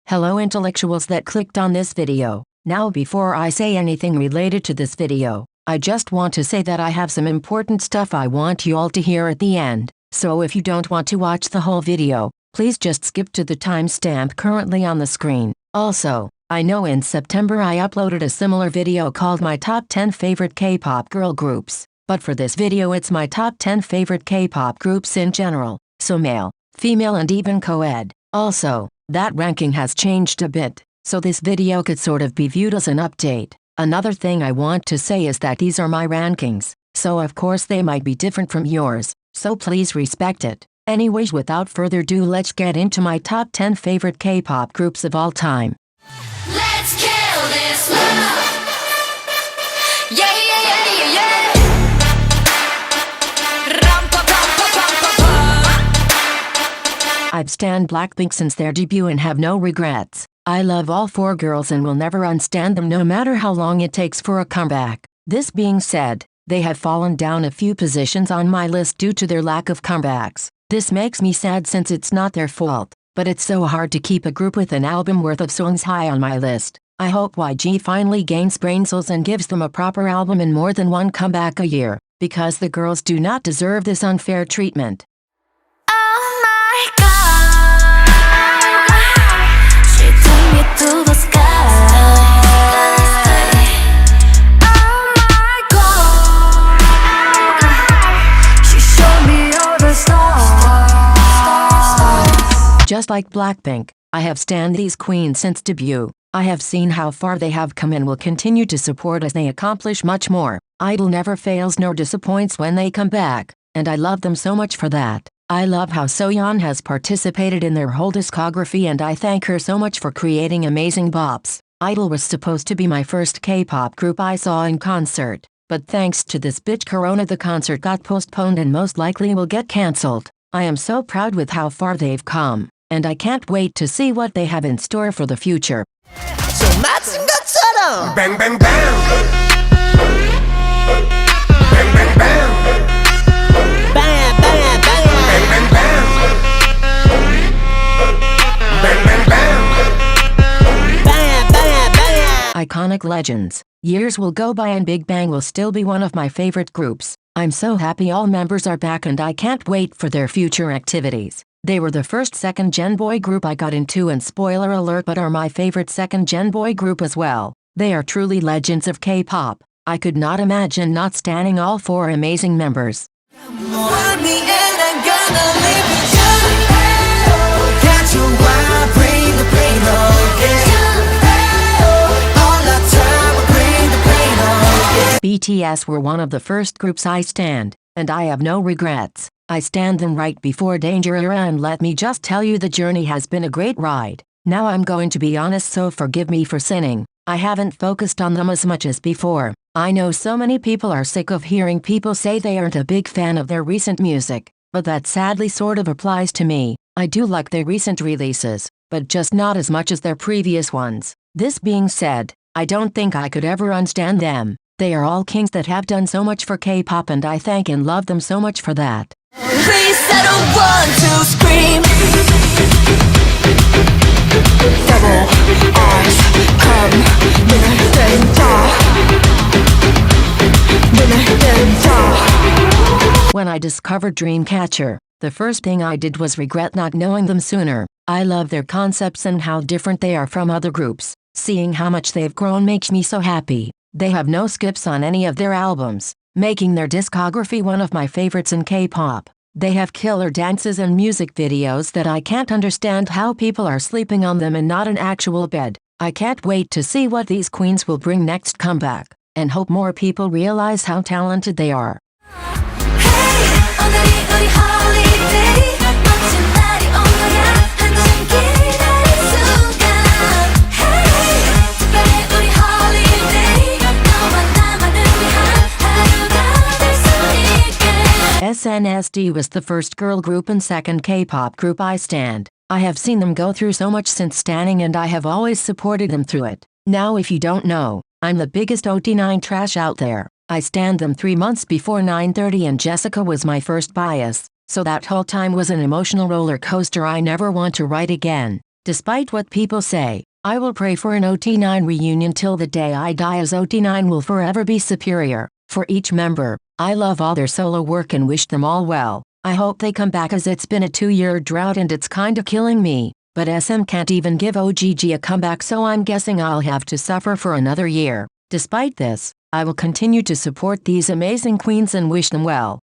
Hello intellectuals that clicked on this video. Now before I say anything related to this video, I just want to say that I have some important stuff I want you all to hear at the end. So if you don't want to watch the whole video, please just skip to the timestamp currently on the screen. Also, I know in September I uploaded a similar video called my top 10 favorite K-pop girl groups. But for this video it's my top 10 favorite K-pop groups in general. So male, female and even co-ed. Also, that ranking has changed a bit, so this video could sort of be viewed as an update. Another thing I want to say is that these are my rankings, so of course they might be different from yours, so please respect it. Anyways, without further ado, let's get into my top 10 favorite K-pop groups of all time. Let's kill this love. Yeah, yeah, yeah, yeah, yeah. I've stan Blackpink since their debut and have no regrets. I love all four girls and will never unstand them no matter how long it takes for a comeback. This being said, they have fallen down a few positions on my list due to their lack of comebacks. This makes me sad since it's not their fault, but it's so hard to keep a group with an album worth of songs high on my list. I hope YG finally gains brain cells and gives them a proper album and more than one comeback a year, because the girls do not deserve this unfair treatment. To the sky. Oh my God, she showed me all the stars. Just like Blackpink, I have stan these queens since debut. I have seen how far they have come and will continue to support as they accomplish much more. Idol never fails nor disappoints when they come back, and I love them so much for that. I love how Soyeon has participated in their whole discography and I thank her so much for creating amazing bops. Idol was supposed to be my first K-pop group I saw in concert, but thanks to this bitch Corona the concert got postponed and most likely will get cancelled. I am so proud with how far they've come, and I can't wait to see what they have in store for the future. So 맞은 것처럼 Bang bang bang Bang bang bang Bang bang bang Bang bang bang Bang bang bang Bang bang bang. Iconic legends. Years will go by and Bigbang will still be one of my favorite groups. I'm so happy all members are back and I can't wait for their future activities. They were the first second-gen boy group I got into and spoiler alert but are my favorite second-gen boy group as well. They are truly legends of K-pop. I could not imagine not standing all four amazing members. BTS were one of the first groups I stand, and I have no regrets. I stand them right before Danger Era and let me just tell you the journey has been a great ride. Now I'm going to be honest, so forgive me for sinning. I haven't focused on them as much as before. I know so many people are sick of hearing people say they aren't a big fan of their recent music, but that sadly sort of applies to me. I do like their recent releases, but just not as much as their previous ones. This being said, I don't think I could ever unstand them. They are all kings that have done so much for K-pop and I thank and love them so much for that. Please settle one to scream. Double R's come 눈을 뜬다. When I discovered Dreamcatcher, the first thing I did was regret not knowing them sooner. I love their concepts and how different they are from other groups. Seeing how much they've grown makes me so happy. They have no skips on any of their albums, making their discography one of my favorites in K-pop. They have killer dances and music videos that I can't understand how people are sleeping on them and not an actual bed. I can't wait to see what these queens will bring next comeback, and hope more people realize how talented they are. SNSD was the first girl group and second K-pop group I stand. I have seen them go through so much since standing and I have always supported them through it. Now if you don't know, I'm the biggest OT9 trash out there. I stand them 3 months before 9:30 and Jessica was my first bias, so that whole time was an emotional roller coaster I never want to write again. Despite what people say, I will pray for an OT9 reunion till the day I die, as OT9 will forever be superior. For each member, I love all their solo work and wish them all well. I hope they come back, as it's been a 2-year drought and it's kinda killing me. But SM can't even give OGG a comeback, so I'm guessing I'll have to suffer for another year. Despite this, I will continue to support these amazing queens and wish them well.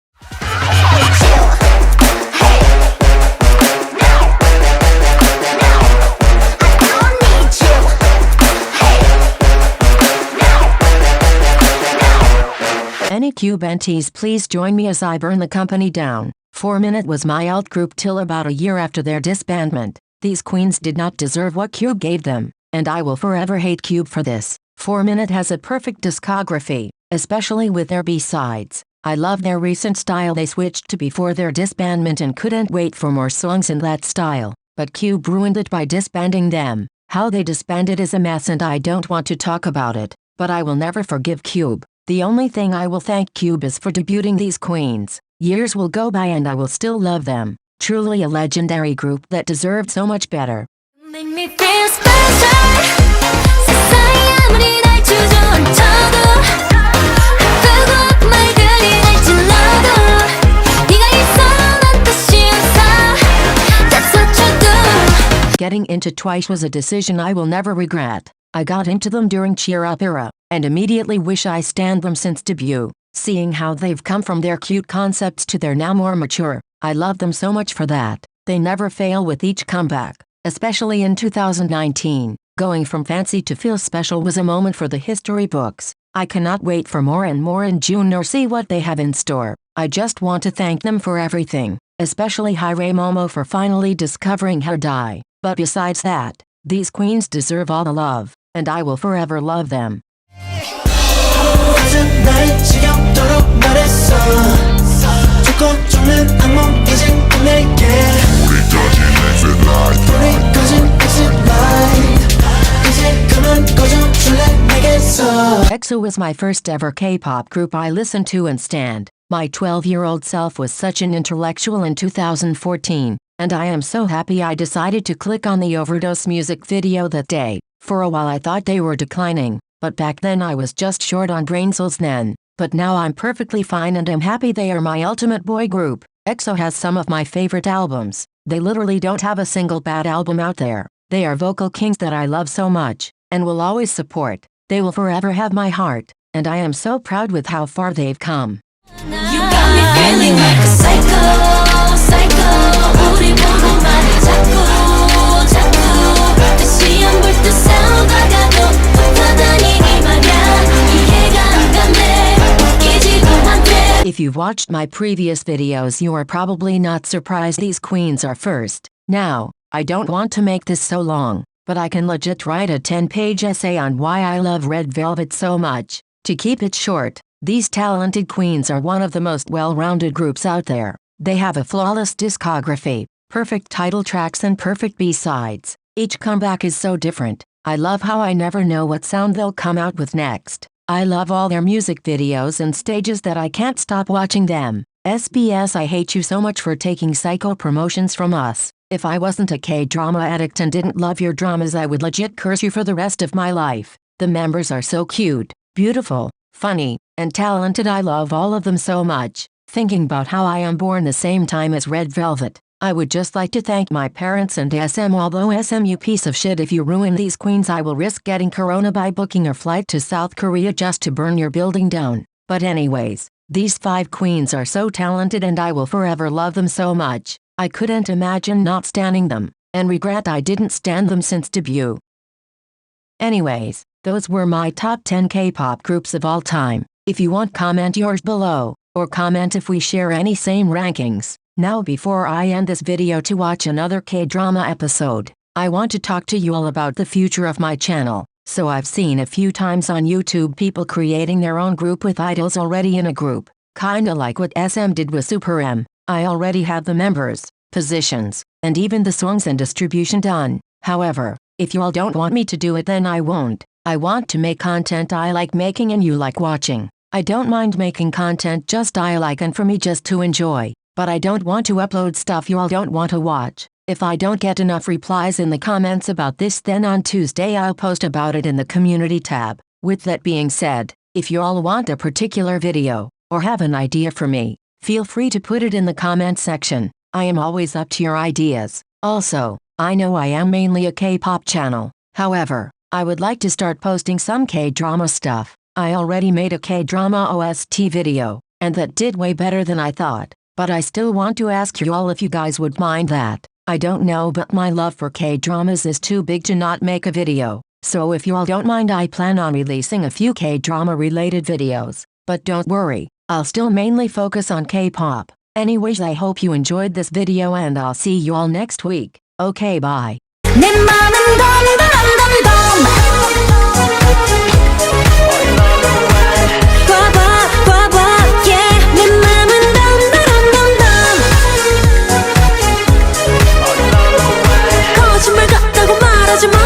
Any Kpop NTs, please join me as I burn the company down. 4Minute was my alt group till about a year after their disbandment. These queens did not deserve what Kpop gave them, and I will forever hate Kpop for this. 4Minute has a perfect discography, especially with their B-sides. I love their recent style they switched to before their disbandment and couldn't wait for more songs in that style. But Kpop ruined it by disbanding them. How they disbanded is a mess and I don't want to talk about it, but I will never forgive Kpop. The only thing I will thank Kpop is for debuting these queens. Years will go by and I will still love them. Truly a legendary group that deserved so much better. Make me feel special. 세상이 아무리 날 주저앉혀도 뜨거운 말들이 날 찔러도 네가 있어 난 다시 웃어. That's what you do. Getting into Twice was a decision I will never regret. I got into them during Cheer Up era, and immediately wish I stand them since debut. Seeing how they've come from their cute concepts to their now more mature, I love them so much for that. They never fail with each comeback, especially in 2019. Going from Fancy to Feel Special was a moment for the history books. I cannot wait for more and more in June or see what they have in store. I just want to thank them for everything, especially Hyre Momo for finally discovering her die. But besides that, these queens deserve all the love, and I will forever love them. EXO was my first ever K-pop group I listened to and stand. My 12-year-old self was such an intellectual in 2014, and I am so happy I decided to click on the Overdose music video that day. For a while I thought they were declining, but back then I was just short on brain cells then. But now I'm perfectly fine and I'm happy they are my ultimate boy group. EXO has some of my favorite albums. They literally don't have a single bad album out there. They are vocal kings that I love so much, and will always support. They will forever have my heart, and I am so proud with how far they've come. You got me feeling like a psycho, psycho. 우리 보고 말해 자꾸, 자꾸. 다시 안 볼 듯 싸우다가도 붙어다니니 말야. 이해가 안 가네. 웃기지도 않대. If you've watched my previous videos, you are probably not surprised these queens are first. Now, I don't want to make this so long, but I can legit write a 10-page essay on why I love Red Velvet so much. To keep it short, these talented queens are one of the most well-rounded groups out there. They have a flawless discography, perfect title tracks and perfect B-sides. Each comeback is so different. I love how I never know what sound they'll come out with next. I love all their music videos and stages that I can't stop watching them. SBS, I hate you so much for taking psycho promotions from us. If I wasn't a K-drama addict and didn't love your dramas, I would legit curse you for the rest of my life. The members are so cute, beautiful, funny, and talented. I love all of them so much. Thinking about how I am born the same time as Red Velvet, I would just like to thank my parents and SM. Although SM, you piece of shit, if you ruin these queens, I will risk getting corona by booking a flight to South Korea just to burn your building down. But anyways, these 5 queens are so talented and I will forever love them so much. I couldn't imagine not standing them, and regret I didn't stand them since debut. Anyways, those were my top 10 K-pop groups of all time. If you want, comment yours below, or comment if we share any same rankings. Now before I end this video to watch another K-drama episode, I want to talk to you all about the future of my channel. So I've seen a few times on YouTube people creating their own group with idols already in a group. Kinda like what SM did with Super M. I already have the members, positions, and even the songs and distribution done. However, if you all don't want me to do it, then I won't. I want to make content I like making and you like watching. I don't mind making content just I like and for me just to enjoy, but I don't want to upload stuff you all don't want to watch. If I don't get enough replies in the comments about this, then on Tuesday I'll post about it in the community tab. With that being said, if you all want a particular video, or have an idea for me, feel free to put it in the comment section. I am always up to your ideas. Also, I know I am mainly a K-pop channel. However, I would like to start posting some K-drama stuff. I already made a K-drama OST video, and that did way better than I thought. But I still want to ask you all if you guys would mind that. I don't know, but my love for K-dramas is too big to not make a video. So if you all don't mind, I plan on releasing a few K-drama related videos. But don't worry, I'll still mainly focus on K-pop. Anyways, I hope you enjoyed this video and I'll see you all next week. Okay, bye. 내 맘은 덤덤덤덤덤 봐봐 yeah 내 맘은 덤덤덤덤덤 거짓말 같다고 말하지 마